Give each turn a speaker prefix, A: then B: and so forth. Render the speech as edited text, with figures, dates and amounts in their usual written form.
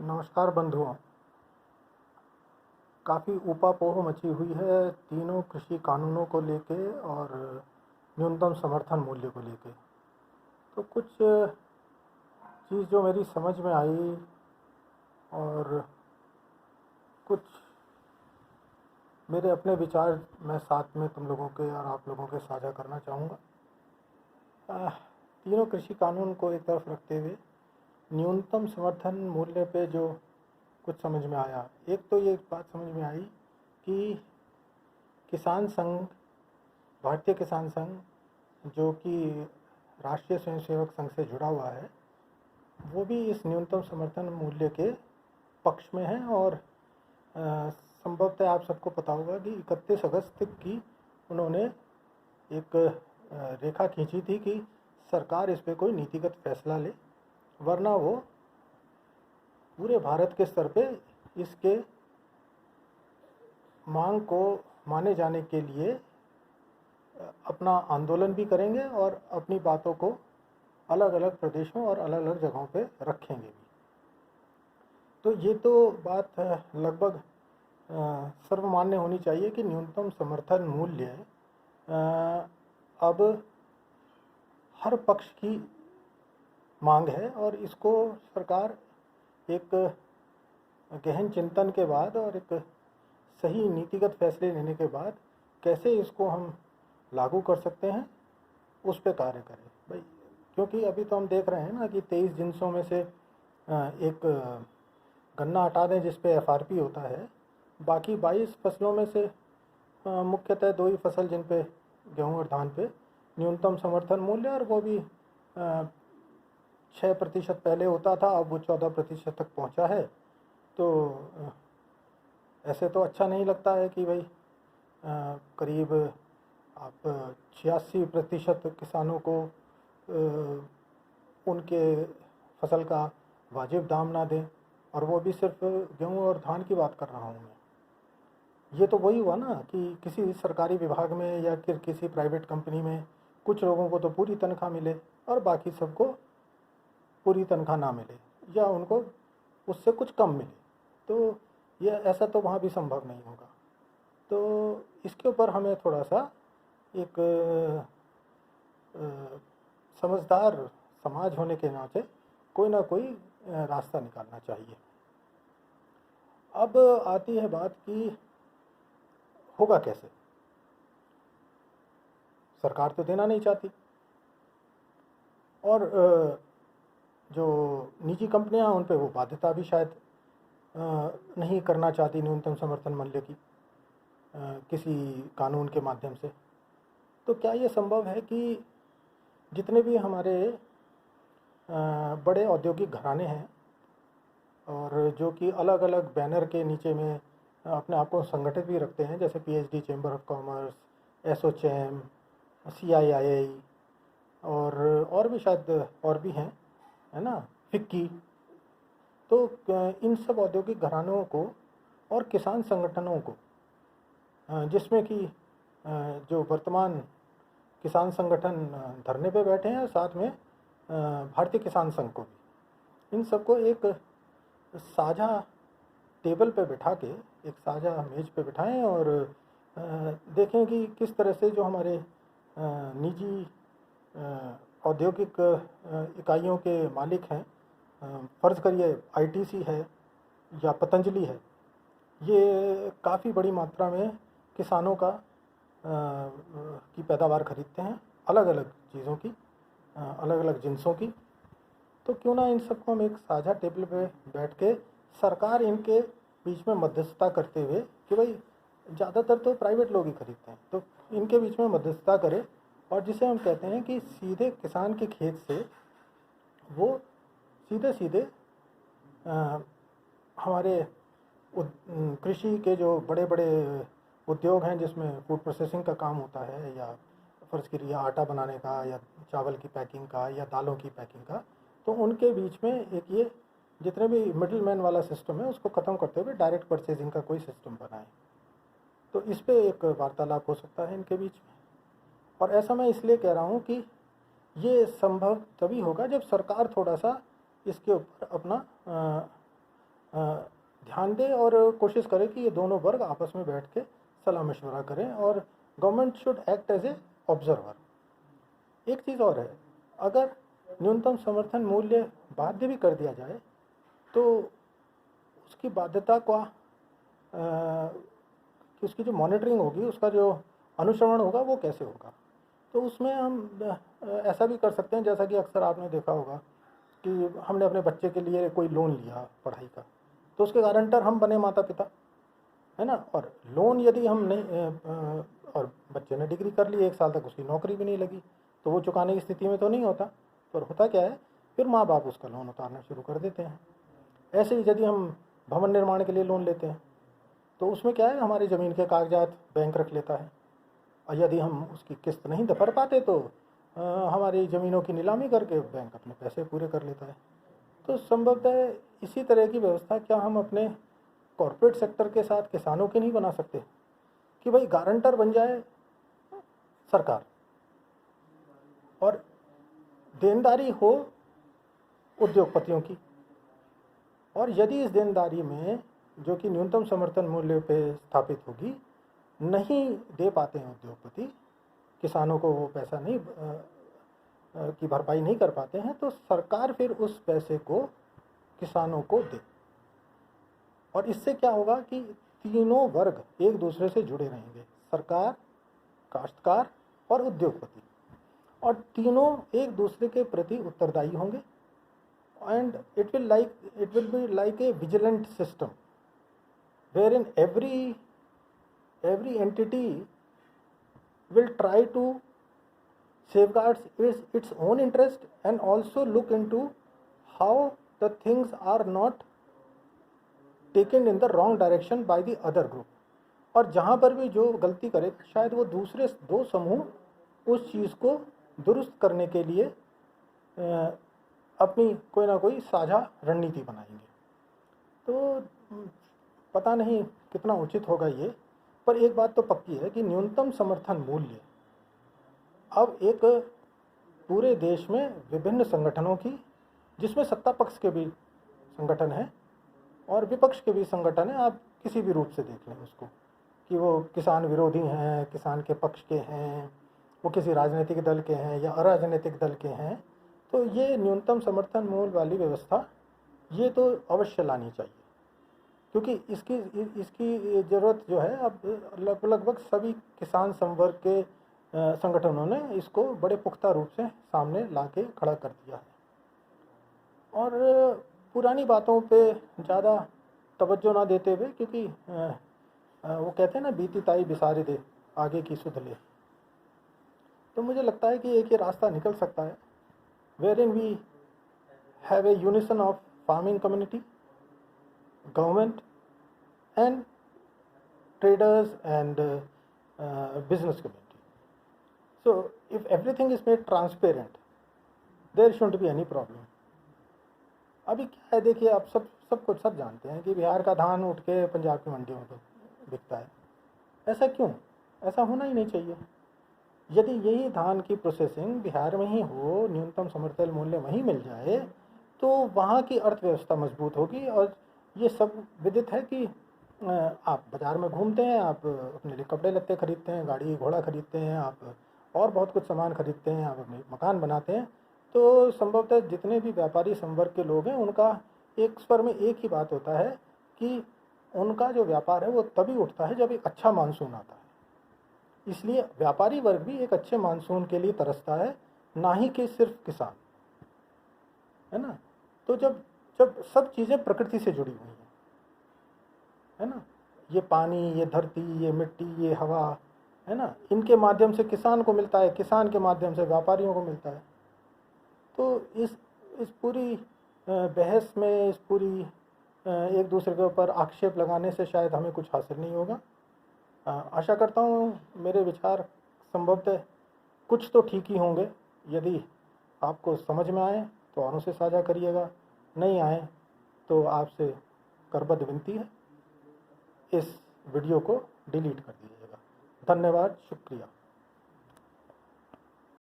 A: नमस्कार बंधुओं। काफ़ी ऊपापोह मची हुई है तीनों कृषि कानूनों को लेके और न्यूनतम समर्थन मूल्य को लेके। तो कुछ चीज़ जो मेरी समझ में आई और कुछ मेरे अपने विचार मैं साथ में तुम लोगों के और आप लोगों के साझा करना चाहूँगा। तीनों कृषि कानून को एक तरफ रखते हुए न्यूनतम समर्थन मूल्य पे जो कुछ समझ में आया, एक तो ये बात समझ में आई कि किसान संघ, भारतीय किसान संघ जो कि राष्ट्रीय स्वयंसेवक संघ से जुड़ा हुआ है, वो भी इस न्यूनतम समर्थन मूल्य के पक्ष में है। और संभवतः आप सबको पता होगा कि 31 अगस्त की उन्होंने एक रेखा खींची थी कि सरकार इस पे कोई नीतिगत फैसला ले, वरना वो पूरे भारत के स्तर पे इसके मांग को माने जाने के लिए अपना आंदोलन भी करेंगे और अपनी बातों को अलग अलग प्रदेशों और अलग अलग जगहों पे रखेंगे भी। तो ये तो बात लगभग सर्वमान्य होनी चाहिए कि न्यूनतम समर्थन मूल्य अब हर पक्ष की मांग है और इसको सरकार एक गहन चिंतन के बाद और एक सही नीतिगत फैसले लेने के बाद कैसे इसको हम लागू कर सकते हैं उस पे कार्य करें भाई। क्योंकि अभी तो हम देख रहे हैं ना कि 23 जिन्सों में से एक गन्ना हटा दें जिस पे FRP होता है, बाकी 22 फसलों में से मुख्यतः 2 ही फसल जिन पे गेहूँ और धान पे न्यूनतम समर्थन मूल्य, और वो भी 6% पहले होता था, अब वो 14% तक पहुंचा है। तो ऐसे तो अच्छा नहीं लगता है कि भाई करीब आप 86% किसानों को उनके फसल का वाजिब दाम ना दें, और वो भी सिर्फ गेहूँ और धान की बात कर रहा हूँ मैं। ये तो वही हुआ ना कि किसी सरकारी विभाग में या किसी प्राइवेट कंपनी में कुछ लोगों को तो पूरी तनख्वाह मिले और बाकी सबको पूरी तनख्वाह ना मिले या उनको उससे कुछ कम मिले। तो ये ऐसा तो वहाँ भी संभव नहीं होगा। तो इसके ऊपर हमें थोड़ा सा एक समझदार समाज होने के नाते कोई ना कोई रास्ता निकालना चाहिए। अब आती है बात कि होगा कैसे। सरकार तो देना नहीं चाहती और जो निजी कंपनियां उन पे वो बाध्यता भी शायद नहीं करना चाहती न्यूनतम समर्थन मूल्य की किसी कानून के माध्यम से। तो क्या ये संभव है कि जितने भी हमारे बड़े औद्योगिक घराने हैं और जो कि अलग अलग बैनर के नीचे में अपने आप को संगठित भी रखते हैं, जैसे PhD chamber of commerce, ASSOCHAM, CII और भी शायद और भी हैं, है ना, फिक्की। तो इन सब औद्योगिक घरानों को और किसान संगठनों को, जिसमें कि जो वर्तमान किसान संगठन धरने पे बैठे हैं और साथ में भारतीय किसान संघ को भी, इन सबको एक साझा टेबल पे बिठा के, एक साझा मेज पे बिठाएं और देखें कि किस तरह से जो हमारे निजी औद्योगिक इकाइयों के मालिक हैं, फ़र्ज़ करिए ITC है या पतंजलि है, ये काफ़ी बड़ी मात्रा में किसानों का की पैदावार खरीदते हैं, अलग अलग चीज़ों की, अलग अलग जिन्सों की। तो क्यों ना इन सबको हम एक साझा टेबल पे बैठ के सरकार इनके बीच में मध्यस्थता करते हुए, कि भाई ज़्यादातर तो प्राइवेट लोग ही खरीदते हैं, तो इनके बीच में मध्यस्थता करे और जिसे हम कहते हैं कि सीधे किसान के खेत से वो सीधे सीधे हमारे कृषि के जो बड़े बड़े उद्योग हैं जिसमें फूड प्रोसेसिंग का काम होता है, या फ़र्ज़ करिए आटा बनाने का या चावल की पैकिंग का या दालों की पैकिंग का, तो उनके बीच में एक ये जितने भी मिडिल मैन वाला सिस्टम है उसको ख़त्म करते हुए डायरेक्ट परचेजिंग का कोई सिस्टम बनाएं। तो इस पे एक वार्तालाप हो सकता है इनके बीच में। और ऐसा मैं इसलिए कह रहा हूँ कि ये संभव तभी होगा जब सरकार थोड़ा सा इसके ऊपर अपना ध्यान दें और कोशिश करें कि ये दोनों वर्ग आपस में बैठ के सलाह मशवरा करें और government should act as a observer. एक चीज़ और है, अगर न्यूनतम समर्थन मूल्य बाध्य भी कर दिया जाए तो उसकी बाध्यता का कि उसकी जो मॉनिटरिंग होगी, उसका जो अनुश्रवण होगा वो कैसे होगा। तो उसमें हम ऐसा भी कर सकते हैं, जैसा कि अक्सर आपने देखा होगा कि हमने अपने बच्चे के लिए कोई लोन लिया पढ़ाई का, तो उसके गारंटर हम बने माता पिता, है ना। और लोन यदि हम नहीं और बच्चे ने डिग्री कर ली, 1 साल तक उसकी नौकरी भी नहीं लगी, तो वो चुकाने की स्थिति में तो नहीं होता। पर होता क्या है, फिर माँ बाप उसका लोन उतारना शुरू कर देते हैं। ऐसे ही यदि हम भवन निर्माण के लिए लोन लेते हैं तो उसमें क्या है, हमारी ज़मीन के कागजात बैंक रख लेता है, और यदि हम उसकी किस्त नहीं भर पाते तो हमारी ज़मीनों की नीलामी करके बैंक अपने पैसे पूरे कर लेता है। तो संभवतः इसी तरह की व्यवस्था क्या हम अपने कॉरपोरेट सेक्टर के साथ किसानों के नहीं बना सकते कि भाई गारंटर बन जाए सरकार और देनदारी हो उद्योगपतियों की, और यदि इस देनदारी में जो कि न्यूनतम समर्थन मूल्य पे स्थापित होगी नहीं दे पाते हैं उद्योगपति, किसानों को वो पैसा नहीं की भरपाई नहीं कर पाते हैं, तो सरकार फिर उस पैसे को किसानों को दे। और इससे क्या होगा कि तीनों वर्ग एक दूसरे से जुड़े रहेंगे, सरकार, काश्तकार और उद्योगपति, और तीनों एक दूसरे के प्रति उत्तरदायी होंगे। And it will be like a vigilant system wherein every entity will try to safeguard its own interest and also look into how the things are not taken in the wrong direction by the other group। और जहाँ पर भी जो गलती करे शायद वो दूसरे 2 समूह उस चीज़ को दुरुस्त करने के लिए अपनी कोई ना कोई साझा रणनीति बनाएंगे। तो पता नहीं कितना उचित होगा ये, पर एक बात तो पक्की है कि न्यूनतम समर्थन मूल्य अब एक पूरे देश में विभिन्न संगठनों की, जिसमें सत्ता पक्ष के भी संगठन हैं और विपक्ष के भी संगठन हैं, आप किसी भी रूप से देख लें उसको, कि वो किसान विरोधी हैं, किसान के पक्ष के हैं, वो किसी राजनीतिक दल के हैं या अराजनीतिक दल के हैं, तो ये न्यूनतम समर्थन मूल्य वाली व्यवस्था ये तो अवश्य लानी चाहिए, क्योंकि इसकी ज़रूरत जो है अब लगभग सभी किसान संवर्ग के संगठनों ने इसको बड़े पुख्ता रूप से सामने ला के खड़ा कर दिया है। और पुरानी बातों पे ज़्यादा तवज्जो ना देते हुए, क्योंकि वो कहते हैं ना, बीती ताई बिसारे दे आगे की सुध ले, तो मुझे लगता है कि एक ये रास्ता निकल सकता है wherein we have a unison of farming community, government and traders and business community. So if everything is made transparent, there shouldn't be any problem. अभी क्या है, देखिए आप सब कुछ सब जानते हैं कि बिहार का धान उठ के पंजाब की मंडियों में बिकता है। ऐसा क्यों? ऐसा होना ही नहीं चाहिए। यदि यही धान की प्रोसेसिंग बिहार में ही हो, न्यूनतम समर्थन मूल्य वहीं मिल जाए, तो वहाँ की अर्थव्यवस्था मजबूत होगी। और ये सब विदित है कि आप बाज़ार में घूमते हैं, आप अपने लिए कपड़े लत्ते खरीदते हैं, गाड़ी घोड़ा खरीदते हैं, आप और बहुत कुछ सामान खरीदते हैं, आप अपने मकान बनाते हैं, तो संभवतः जितने भी व्यापारी संवर्ग के लोग हैं उनका एक स्वर में एक ही बात होता है कि उनका जो व्यापार है वो तभी उठता है जब एक अच्छा मानसून आता है। इसलिए व्यापारी वर्ग भी एक अच्छे मानसून के लिए तरसता है, ना ही कि सिर्फ किसान, है ना। तो जब सब चीज़ें प्रकृति से जुड़ी हुई हैं, है ना, ये पानी, ये धरती, ये मिट्टी, ये हवा, है ना, इनके माध्यम से किसान को मिलता है, किसान के माध्यम से व्यापारियों को मिलता है। तो इस पूरी बहस में, इस पूरी एक दूसरे के ऊपर आक्षेप लगाने से शायद हमें कुछ हासिल नहीं होगा। आशा करता हूँ मेरे विचार संभवतः कुछ तो ठीक ही होंगे। यदि आपको समझ में आए तो औरों से साझा करिएगा, नहीं आए तो आपसे करबद्ध विनती है, इस वीडियो को डिलीट कर दीजिएगा। धन्यवाद, शुक्रिया।